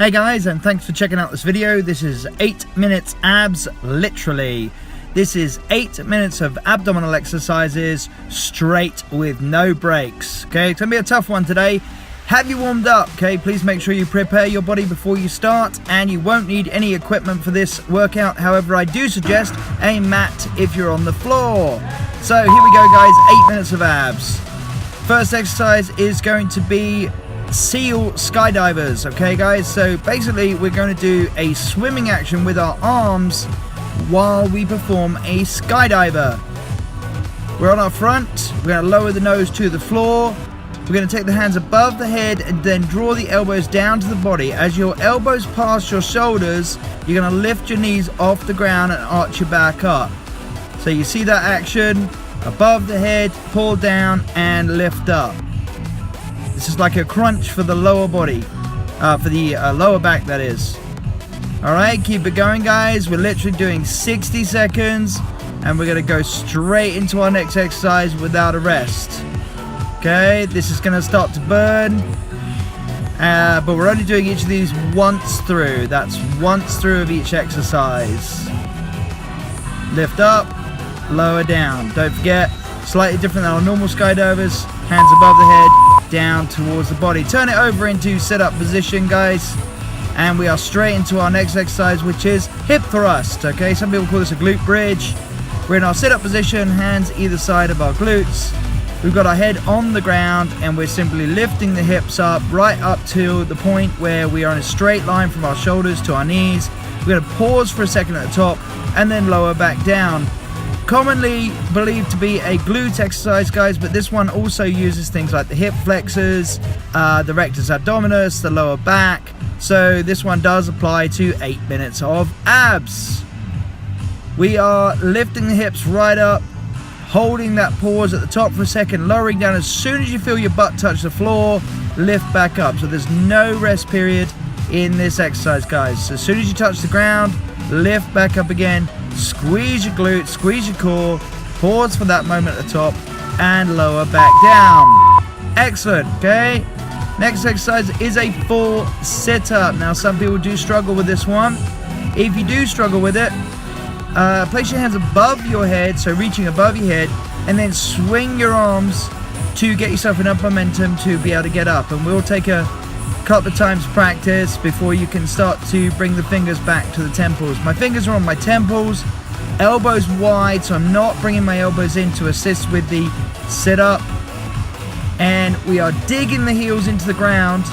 Hey guys, and thanks for checking out this video. This is 8 minutes abs, literally. This is 8 minutes of abdominal exercises straight with no breaks. Okay, it's gonna be a tough one today. Have you warmed up? Okay, please make sure you prepare your body before you start, and you won't need any equipment for this workout. However, I do suggest a mat if you're on the floor. So here we go guys, 8 minutes of abs. First exercise is going to be seal skydivers. Okay guys, so basically we're going to do a swimming action with our arms while we perform a skydiver. We're on our front, we're going to lower the nose to the floor, we're going to take the hands above the head and then draw the elbows down to the body. As your elbows pass your shoulders, you're going to lift your knees off the ground and arch your back up. So you see that action, above the head, pull down and lift up. This is like a crunch for the lower body, for the lower back, that is. Alright, keep it going guys. We're literally doing 60 seconds and we're going to go straight into our next exercise without a rest. Okay, this is going to start to burn, but we're only doing each of these once through. That's once through of each exercise. Lift up, lower down. Don't forget, slightly different than our normal skydivers. Hands above the head, down towards the body. Turn it over into sit-up position guys, and we are straight into our next exercise, which is hip thrust. Okay, some people call this a glute bridge. We're in our sit-up position, hands either side of our glutes. We've got our head on the ground and we're simply lifting the hips up, right up to the point where we are in a straight line from our shoulders to our knees. We're going to pause for a second at the top and then lower back down. Commonly believed to be a glute exercise guys, but this one also uses things like the hip flexors, the rectus abdominis, the lower back. So this one does apply to 8 minutes of abs. We are lifting the hips right up, holding that pause at the top for a second, lowering down. As soon as you feel your butt touch the floor, lift back up. So there's no rest period in this exercise guys. So as soon as you touch the ground, lift back up again. Squeeze your glutes, squeeze your core, pause for that moment at the top, and lower back down. Excellent, okay? Next exercise is a full sit-up. Now, some people do struggle with this one. If you do struggle with it, place your hands above your head, so reaching above your head, and then swing your arms to get yourself enough momentum to be able to get up. And we'll take a couple of times practice before you can start to bring the fingers back to the temples. My fingers are on my temples, elbows wide, so I'm not bringing my elbows in to assist with the sit-up. And we are digging the heels into the ground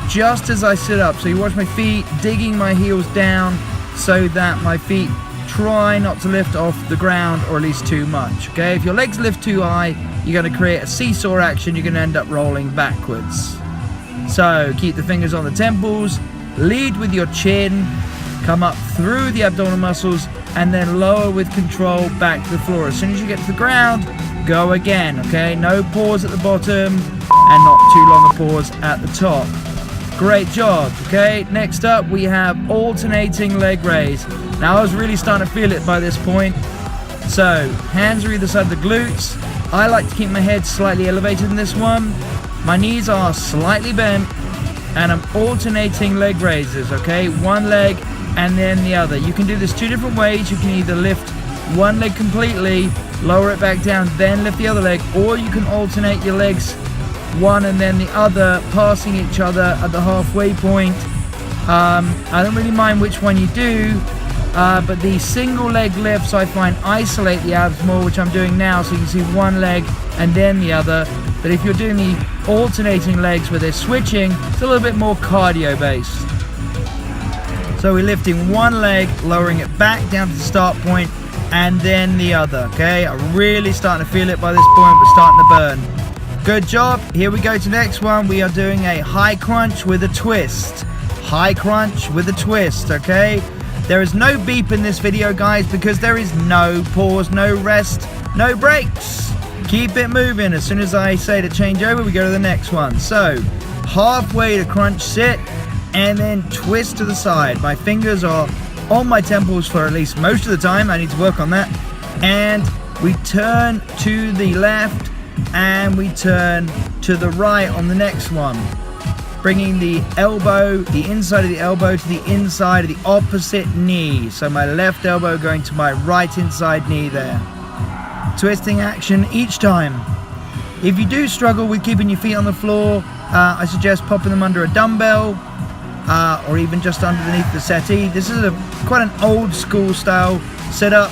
just as I sit up. So you watch my feet digging my heels down so that my feet try not to lift off the ground, or at least too much. Okay, if your legs lift too high, you're going to create a seesaw action. You're going to end up rolling backwards. So keep the fingers on the temples, lead with your chin, come up through the abdominal muscles, and then lower with control back to the floor. As soon as you get to the ground, go again, okay? No pause at the bottom and not too long a pause at the top. Great job, okay? Next up, we have alternating leg raise. Now, I was really starting to feel it by this point. So, hands are either side of the glutes. I like to keep my head slightly elevated in this one. My knees are slightly bent, and I'm alternating leg raises, okay? One leg and then the other. You can do this two different ways. You can either lift one leg completely, lower it back down, then lift the other leg, or you can alternate your legs, one and then the other, passing each other at the halfway point. I don't really mind which one you do, but the single leg lifts I find isolate the abs more, which I'm doing now, so you can see one leg and then the other. But if you're doing the alternating legs where they're switching, it's a little bit more cardio based. So we're lifting one leg, lowering it back down to the start point, and then the other, okay? I'm really starting to feel it by this point. We're starting to burn. Good job. Here we go to the next one. We are doing a high crunch with a twist. High crunch with a twist, okay? There is no beep in this video, guys, because there is no pause, no rest, no breaks. Keep it moving. As soon as I say to change over, we go to the next one. So, halfway to crunch sit, and then twist to the side. My fingers are on my temples for at least most of the time. I need to work on that. And we turn to the left, and we turn to the right on the next one. bringing the elbow, the inside of the elbow to the inside of the opposite knee. So my left elbow going to my right inside knee there. Twisting action each time. If you do struggle with keeping your feet on the floor, I suggest popping them under a dumbbell or even just underneath the settee. This is quite an old school style setup.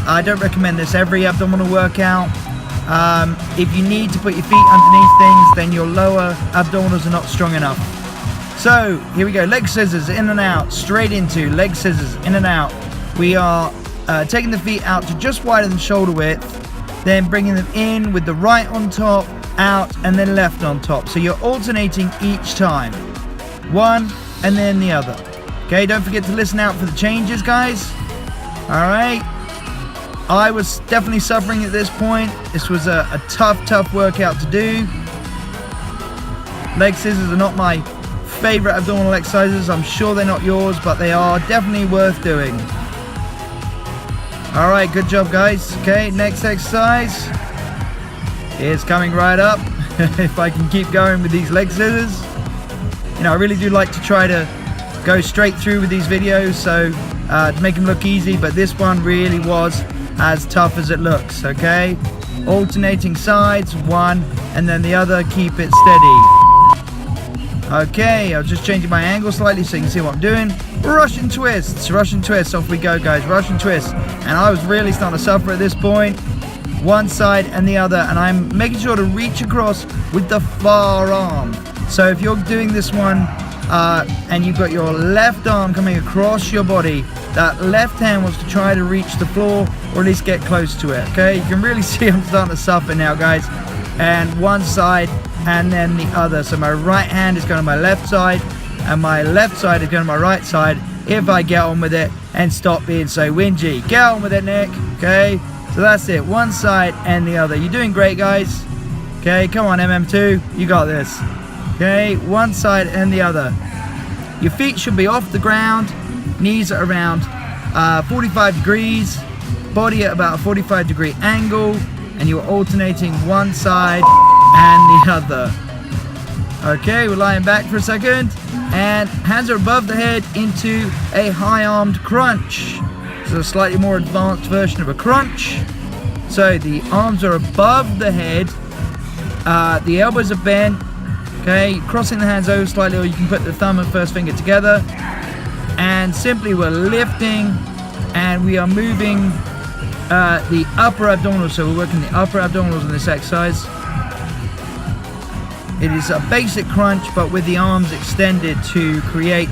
I don't recommend this every abdominal workout. If you need to put your feet underneath things, then your lower abdominals are not strong enough. So here we go, leg scissors in and out, straight into leg scissors in and out. We are taking the feet out to just wider than shoulder width, then bringing them in with the right on top, out, and then left on top. So you're alternating each time, one and then the other. Okay, don't forget to listen out for the changes, guys. All right. I was definitely suffering at this point. This was a tough workout to do. Leg scissors are not my favorite abdominal exercises. I'm sure they're not yours, but they are definitely worth doing. All right, good job, guys. Okay, next exercise is coming right up. If I can keep going with these leg scissors. You know, I really do like to try to go straight through with these videos, so to make them look easy, but this one really was as tough as it looks. Okay, alternating sides, one and then the other, keep it steady. Okay, I was just changing my angle slightly so you can see what I'm doing. Russian twists, off we go, guys. Russian twists, and I was really starting to suffer at this point. One side and the other, and I'm making sure to reach across with the far arm. So if you're doing this one and you've got your left arm coming across your body, that left hand wants to try to reach the floor or at least get close to it. Okay, you can really see I'm starting to suffer now, guys. And one side and then the other. So my right hand is going to my left side and my left side is going to my right side if I get on with it and stop being so whingy. Get on with it, Nick. Okay, so that's it, one side and the other. You're doing great, guys. Okay, come on, MM2, you got this. Okay, one side and the other. Your feet should be off the ground, knees are around 45 degrees, body at about a 45-degree angle, and you're alternating one side and the other. Okay, we're lying back for a second, and hands are above the head into a high-armed crunch. This is a slightly more advanced version of a crunch. So the arms are above the head, the elbows are bent. Okay, crossing the hands over slightly, or you can put the thumb and first finger together. And simply we're lifting and we are moving the upper abdominals. So we're working the upper abdominals in this exercise. It is a basic crunch, but with the arms extended to create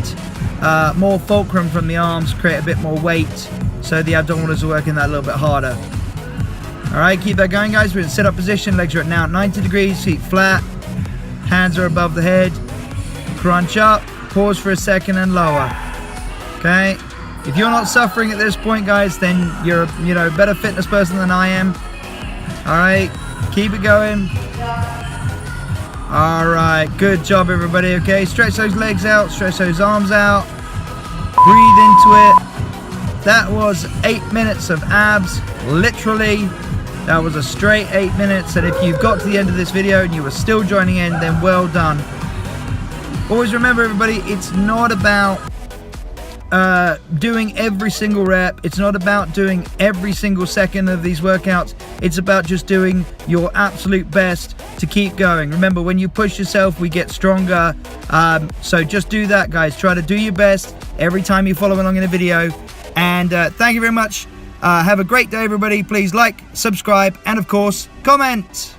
more fulcrum from the arms, create a bit more weight. So the abdominals are working that a little bit harder. All right, keep that going, guys. We're in sit-up position. Legs are at now 90 degrees, feet flat. Hands are above the head. Crunch up, pause for a second and lower. Okay, if you're not suffering at this point, guys, then you're a better fitness person than I am. All right, keep it going. All right, good job, everybody. Okay, stretch those legs out, stretch those arms out. Breathe into it. That was 8 minutes of abs, literally. That was a straight 8 minutes, and if you've got to the end of this video and you were still joining in, then well done. Always remember, everybody, it's not about doing every single rep. It's not about doing every single second of these workouts. It's about just doing your absolute best to keep going. Remember, when you push yourself, we get stronger. So just do that, guys. Try to do your best every time you follow along in a video. And thank you very much. Have a great day, everybody. Please like, subscribe, and of course, comment.